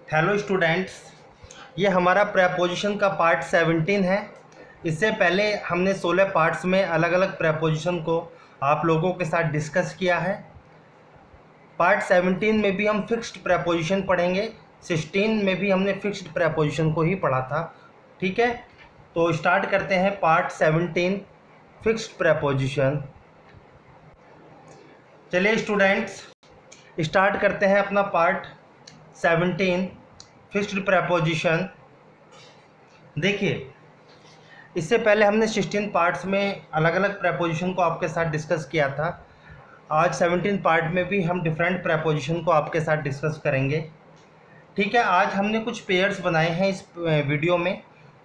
Hello students, ये हमारा preposition का पार्ट 17 है। इससे पहले हमने 16 पार्ट्स में अलग अलग प्रेपोजिशन को आप लोगों के साथ डिस्कस किया है। पार्ट 17 में भी हम फिक्स्ड प्रेपोजिशन पढ़ेंगे, 16 में भी हमने फिक्स्ड प्रेपोजिशन को ही पढ़ा था। ठीक है, तो स्टार्ट करते हैं पार्ट 17 फिक्स्ड प्रेपोजिशन। चलिए स्टूडेंट्स, स्टार्ट करते हैं अपना पार्ट 17 फिक्स्ड प्रेपोजिशन। देखिए, इससे पहले हमने 16 पार्ट्स में अलग अलग प्रेपोजिशन को आपके साथ डिस्कस किया था। आज 17 पार्ट में भी हम डिफरेंट प्रेपोजिशन को आपके साथ डिस्कस करेंगे। ठीक है, आज हमने कुछ पेयर्स बनाए हैं इस वीडियो में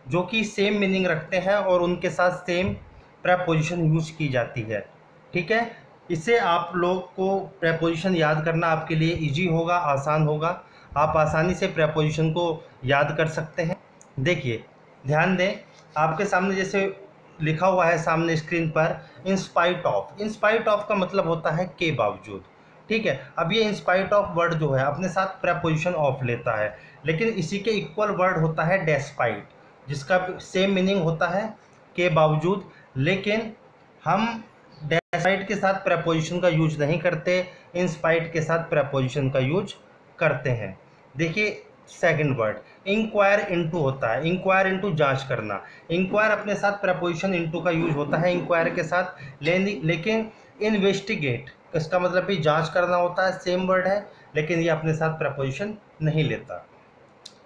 जो कि सेम मीनिंग रखते हैं और उनके साथ सेम प्रेपोजिशन यूज की जाती है। ठीक है, इससे आप लोग को प्रेपोजिशन याद करना आपके लिए इजी होगा, आसान होगा। आप आसानी से प्रेपोजिशन को याद कर सकते हैं। देखिए, ध्यान दें, आपके सामने जैसे लिखा हुआ है सामने स्क्रीन पर in spite of. In spite of का मतलब होता है के बावजूद। ठीक है, अब ये इन स्पाइट ऑफ वर्ड जो है अपने साथ प्रेपोजिशन ऑफ लेता है, लेकिन इसी के इक्वल वर्ड होता है डेस्पाइट, जिसका सेम मीनिंग होता है के बावजूद, लेकिन हम डेस्पाइट के साथ प्रेपोजिशन का यूज नहीं करते, इन स्पाइट के साथ प्रेपोजिशन का यूज करते हैं। देखिए सेकंड वर्ड इंक्वायर इनटू होता है। इंक्वायर इनटू जांच करना। इंक्वायर अपने साथ प्रेपोजिशन इनटू का यूज होता है इंक्वायर के साथ, लेकिन इन्वेस्टिगेट इसका मतलब भी जांच करना होता है, सेम वर्ड है, लेकिन ये अपने साथ प्रेपोजिशन नहीं लेता।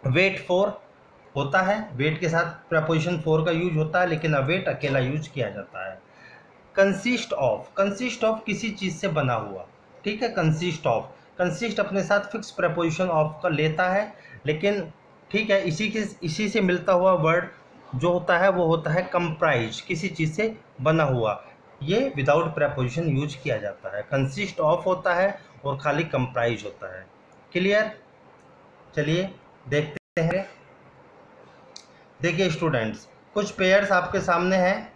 वेट फॉर होता है, वेट के साथ प्रेपोजिशन फॉर का यूज होता है, लेकिन अवेट अकेला यूज किया जाता है। कंसिस्ट ऑफ, कंसिस्ट ऑफ किसी चीज़ से बना हुआ। ठीक है, कंसिस्ट ऑफ, कंसिस्ट अपने साथ फिक्स प्रेपोजिशन ऑफ का लेता है, लेकिन ठीक है इसी से मिलता हुआ वर्ड जो होता है वो होता है कंप्राइज, किसी चीज़ से बना हुआ। ये विदाउट प्रेपोजिशन यूज किया जाता है। कंसिस्ट ऑफ होता है और खाली कंप्राइज होता है। क्लियर? चलिए देखते हैं। देखिए स्टूडेंट्स, कुछ पेयर्स आपके सामने हैं,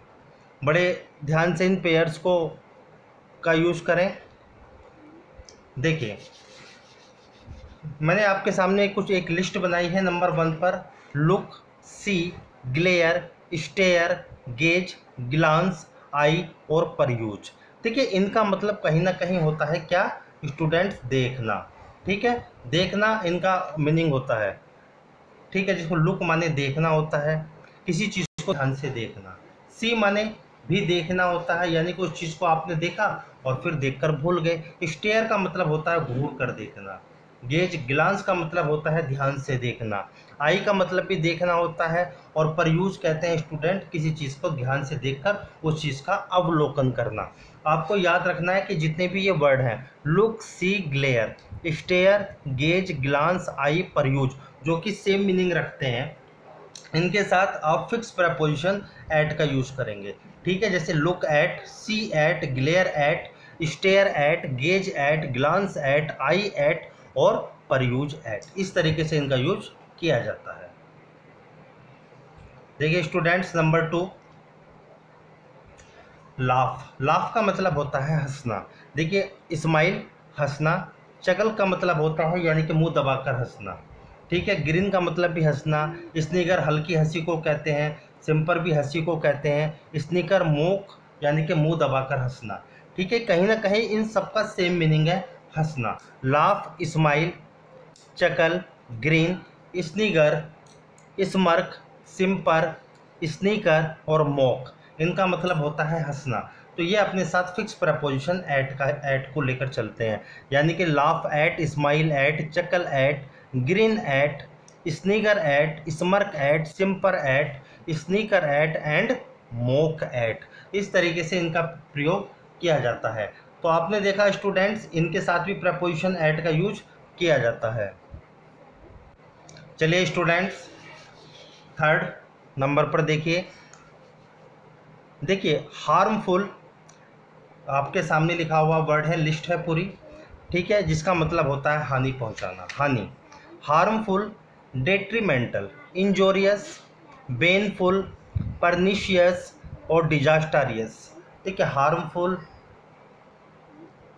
बड़े ध्यान से इन पेयर्स को का यूज़ करें। देखिए, मैंने आपके सामने एक लिस्ट बनाई है। नंबर 1 पर look, see, glare, stare, gaze, glance, आई और परयूज। देखिए, इनका मतलब कहीं ना कहीं होता है क्या स्टूडेंट्स, देखना। ठीक है, देखना इनका मीनिंग होता है। ठीक है, जिसको लुक माने देखना होता है, किसी चीज़ को ध्यान से देखना। सी माने भी देखना होता है, यानी कि उस चीज़ को आपने देखा और फिर देखकर भूल गए। स्टेयर का मतलब होता है घूर कर देखना। गेज, ग्लांस का मतलब होता है ध्यान से देखना। आई का मतलब भी देखना होता है, और परयूज कहते हैं स्टूडेंट किसी चीज़ को ध्यान से देखकर उस चीज़ का अवलोकन करना। आपको याद रखना है कि जितने भी ये वर्ड हैं look, see, glare, stare, gaze, glance, eye, peruse, जो कि सेम मीनिंग रखते हैं, इनके साथ आप फिक्स प्रेपोजिशन एट का यूज़ करेंगे। ठीक है, जैसे look at, see at, glare at, stare at, gaze at, glance at, eye at और परयूज एट। इस तरीके से इनका यूज किया जाता है। देखिए स्टूडेंट्स, नंबर 2 लाफ। लाफ का मतलब होता है हंसना। देखिए, स्माइल हंसना, चगल का मतलब होता है यानी कि मुंह दबाकर हंसना। ठीक है, ग्रीन का मतलब भी हंसना, स्नीगर हल्की हंसी को कहते हैं, सिंपर भी हंसी को कहते हैं, स्नीकर मोक यानी कि मुंह दबाकर हंसना। ठीक है, कहीं ना कहीं इन सबका सेम मीनिंग है, हंसना। Laugh, smile, chuckle, grin, snigger, smirk, simper, snicker और मॉक, इनका मतलब होता है हंसना। तो ये अपने साथ फिक्स प्रपोजिशन एट को लेकर चलते हैं, यानी कि laugh at, smile at, chuckle at, grin at, snigger at, smirk at, simper at, snicker at and mock at. इस तरीके से इनका प्रयोग किया जाता है। तो आपने देखा स्टूडेंट्स, इनके साथ भी प्रपोजिशन एट का यूज किया जाता है। चलिए स्टूडेंट्स, थर्ड नंबर पर देखिए हार्मफुल, आपके सामने लिखा हुआ वर्ड है, लिस्ट है पूरी। ठीक है, जिसका मतलब होता है हानि पहुंचाना, हानि। हार्मफुल, डेट्रीमेंटल, इंजोरियस, बेनफुल, परनिशियस और डिजास्टरियस। ठीक है, हार्मफुल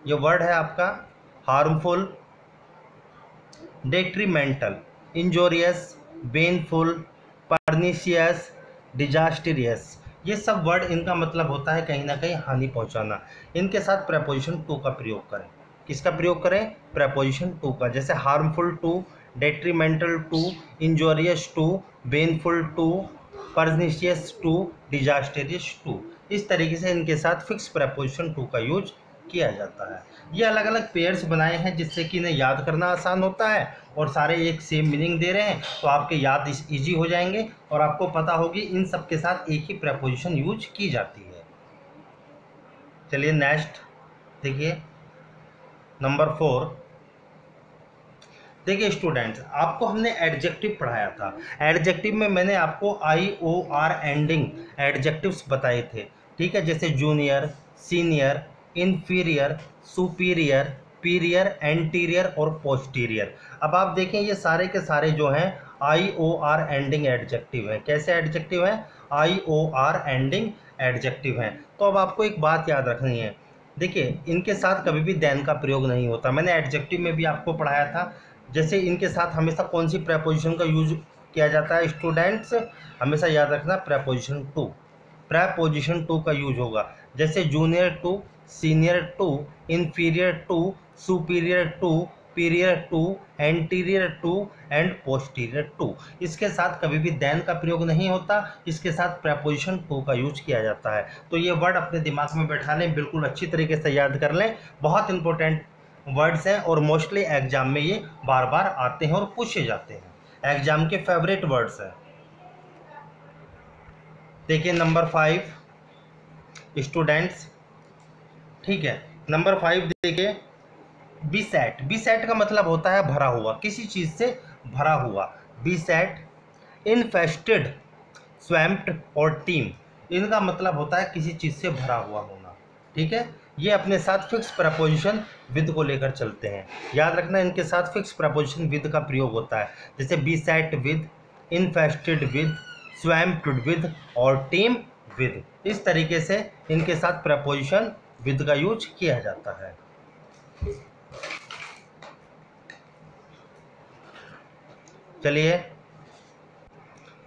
ये वर्ड है आपका, हार्मफुल, डेट्रीमेंटल इंजोरियस, बेनफुल, परनीशियस, डिजास्टरियस, ये सब वर्ड इनका मतलब होता है कहीं ना कहीं हानि पहुंचाना। इनके साथ प्रेपोजिशन टू का प्रयोग करें। किसका प्रयोग करें? प्रेपोजिशन टू का। जैसे harmful to, detrimental to, injurious to, baneful to, pernicious to, disastrous to. इस तरीके से इनके साथ फिक्स प्रेपोजिशन टू का यूज किया जाता है। ये अलग अलग पेयर्स बनाए हैं जिससे कि इन्हें याद करना आसान होता है, और सारे एक सेम मीनिंग दे रहे हैं तो आपके याद इजी हो जाएंगे और आपको पता होगी इन सब के साथ एक ही प्रेपोजिशन यूज की जाती है। चलिए नेक्स्ट देखिए, नंबर 4। देखिए स्टूडेंट्स, आपको हमने एडजेक्टिव पढ़ाया था। एडजेक्टिव में मैंने आपको IOR एंडिंग एडजेक्टिव्स बताए थे, ठीक है। जैसे junior, senior, inferior, superior, prior, anterior और पोस्टीरियर। अब आप देखें ये सारे के सारे जो हैं IOR एंडिंग एडजेक्टिव हैं। कैसे एडजेक्टिव हैं? IOR एंडिंग एडजेक्टिव हैं। तो अब आपको एक बात याद रखनी है, देखिए इनके साथ कभी भी देन का प्रयोग नहीं होता। मैंने एडजेक्टिव में भी आपको पढ़ाया था। जैसे इनके साथ हमेशा कौन सी प्रेपोजिशन का यूज किया जाता है स्टूडेंट्स? हमेशा याद रखना प्रेपोजिशन टू। प्रेपोजिशन टू का यूज होगा। जैसे junior to, senior to, inferior to, superior to, prior to, anterior to and posterior to. इसके साथ कभी भी देन का प्रयोग नहीं होता, इसके साथ प्रेपोजिशन टू का यूज किया जाता है। तो ये वर्ड अपने दिमाग में बैठा लें, बिल्कुल अच्छी तरीके से याद कर लें। बहुत इंपॉर्टेंट वर्ड्स हैं और मोस्टली एग्जाम में ये बार बार आते हैं और पूछे जाते हैं। एग्जाम के फेवरेट वर्ड्स हैं। देखिए नंबर 5 स्टूडेंट्स, ठीक है। नंबर 5 देखिए, बीसेट। बीसेट का मतलब होता है भरा हुआ, किसी चीज़ से भरा हुआ। बीसेट, इन्फेस्टेड, स्वैम्प्ड और टीम, इनका मतलब होता है किसी चीज़ से भरा हुआ होना, ठीक है। ये अपने साथ फिक्स प्रपोजिशन विद को लेकर चलते हैं। याद रखना इनके साथ फिक्स प्रपोजिशन विद का प्रयोग होता है। जैसे beset with, infested with, swamped with और टीम विद। इस तरीके से इनके साथ प्रपोजिशन विद का यूज किया जाता है।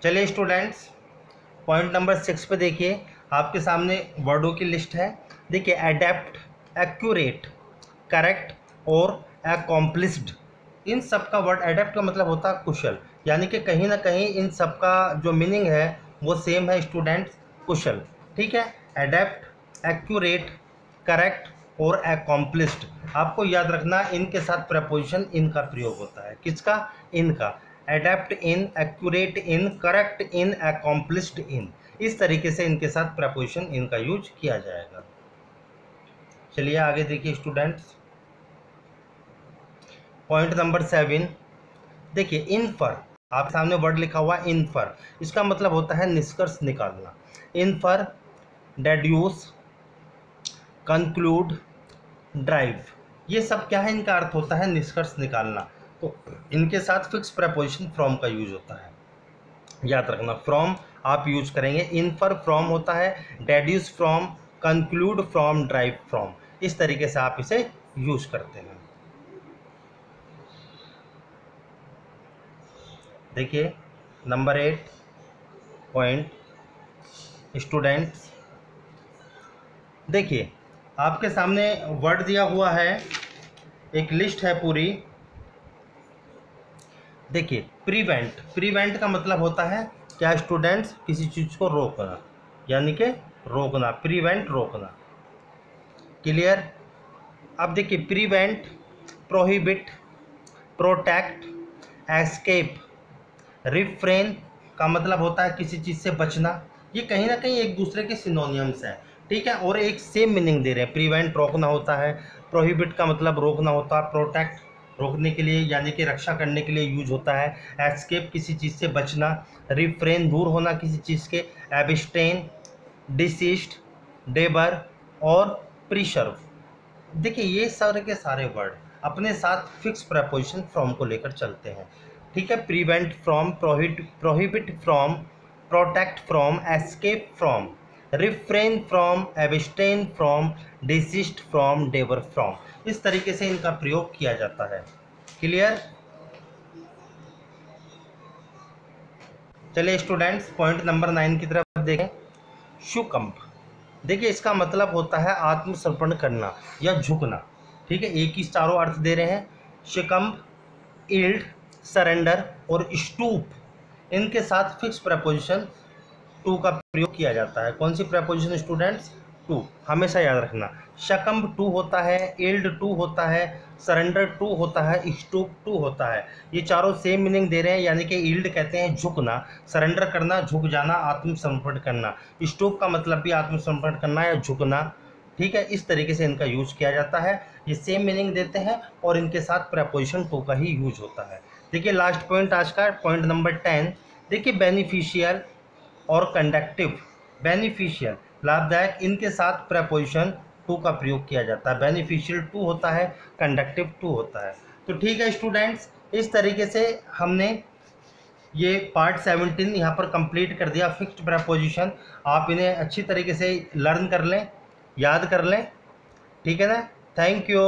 चलिए स्टूडेंट्स, पॉइंट नंबर 6 पे देखिए, आपके सामने वर्डों की लिस्ट है। देखिए एडेप्ट, एक्यूरेट, करेक्ट और अकॉम्प्लिस्ड, इन सब का वर्ड एडेप्ट का मतलब होता है कुशल, यानी कि कहीं ना कहीं इन सब का जो मीनिंग है वो सेम है स्टूडेंट्स, कुशल, ठीक है। एडेप्ट, एक्यूरेट, करेक्ट और अकॉम्प्लिस्ड, आपको याद रखना इनके साथ प्रपोजिशन इन का प्रयोग होता है। किसका? इनका। Adept in, accurate in, correct in, accomplished in. इस तरीके से इनके साथ प्रपोजिशन इनका यूज किया जाएगा। चलिए आगे देखिए स्टूडेंट्स, पॉइंट नंबर 7। देखिए इनफर, आप सामने वर्ड लिखा हुआ इनफर, इसका मतलब होता है निष्कर्ष निकालना। इनफर, डेड्यूस, कंक्लूड, ड्राइव, ये सब क्या है? इनका अर्थ होता है निष्कर्ष निकालना। तो इनके साथ फिक्स प्रपोजिशन फ्रॉम का यूज होता है। याद रखना फ्रॉम आप यूज करेंगे। इनफर फ्रॉम होता है, deduce from, conclude from, drive from, इस तरीके से आप इसे यूज करते हैं। देखिए नंबर 8 पॉइंट स्टूडेंट्स, देखिए आपके सामने वर्ड दिया हुआ है, एक लिस्ट है पूरी। देखिए प्रिवेंट, प्रिवेंट का मतलब होता है क्या स्टूडेंट्स? किसी चीज़ को रोकना, यानी कि रोकना, प्रिवेंट रोकना, क्लियर। अब देखिए prevent, prohibit, protect, escape, refrain का मतलब होता है किसी चीज़ से बचना। ये कहीं ना कहीं एक दूसरे के सिनोनियम्स हैं, ठीक है, और एक सेम मीनिंग दे रहे हैं। प्रिवेंट रोकना होता है, प्रोहिबिट का मतलब रोकना होता है, प्रोटेक्ट रोकने के लिए यानी कि रक्षा करने के लिए यूज होता है, एस्केप किसी चीज़ से बचना, रिफ्रेन दूर होना किसी चीज़ के, एब्स्टेन, डिसीस्ट, डेबर और प्रिशर्व। देखिए ये सारे के सारे वर्ड अपने साथ फिक्स प्रपोजिशन फ्रॉम को लेकर चलते हैं, ठीक है। Prevent from, prohibit from, protect from, escape from, refrain from, abstain from, desist from, debar from, इस तरीके से इनका प्रयोग किया जाता है, क्लियर। चलिए स्टूडेंट्स पॉइंट नंबर 9 की तरफ देखें। शुकंप, देखिए इसका मतलब होता है आत्मसमर्पण करना या झुकना। ठीक है, एक ही चारों अर्थ दे रहे हैं, शिकंप, ईल्ड, सरेंडर और स्टूप। इनके साथ फिक्स प्रपोजिशन टू का प्रयोग किया जाता है। कौन सी प्रपोजिशन स्टूडेंट्स? टू, हमेशा याद रखना। शकंप टू होता है, ईल्ड टू होता है, सरेंडर टू होता है, स्टूप टू होता है। ये चारों सेम मीनिंग दे रहे हैं, यानी कि ईल्ड कहते हैं झुकना, सरेंडर करना झुक जाना, आत्मसमर्पण करना। स्टूप का मतलब भी आत्मसमर्पण करना या झुकना। ठीक है, इस तरीके से इनका यूज किया जाता है। ये सेम मीनिंग देते हैं और इनके साथ प्रपोजिशन टू का ही यूज होता है। देखिए लास्ट पॉइंट आज का, पॉइंट नंबर 10। देखिए बेनिफिशियल और कंडक्टिव। बेनिफिशियल लाभदायक, इनके साथ प्रपोजिशन टू का प्रयोग किया जाता है। बेनिफिशियल टू होता है, कंडक्टिव टू होता है। तो ठीक है स्टूडेंट्स, इस तरीके से हमने ये पार्ट 17 यहाँ पर कंप्लीट कर दिया। फिक्स्ड प्रपोजिशन आप इन्हें अच्छी तरीके से लर्न कर लें, याद कर लें। ठीक है ना, थैंक यू।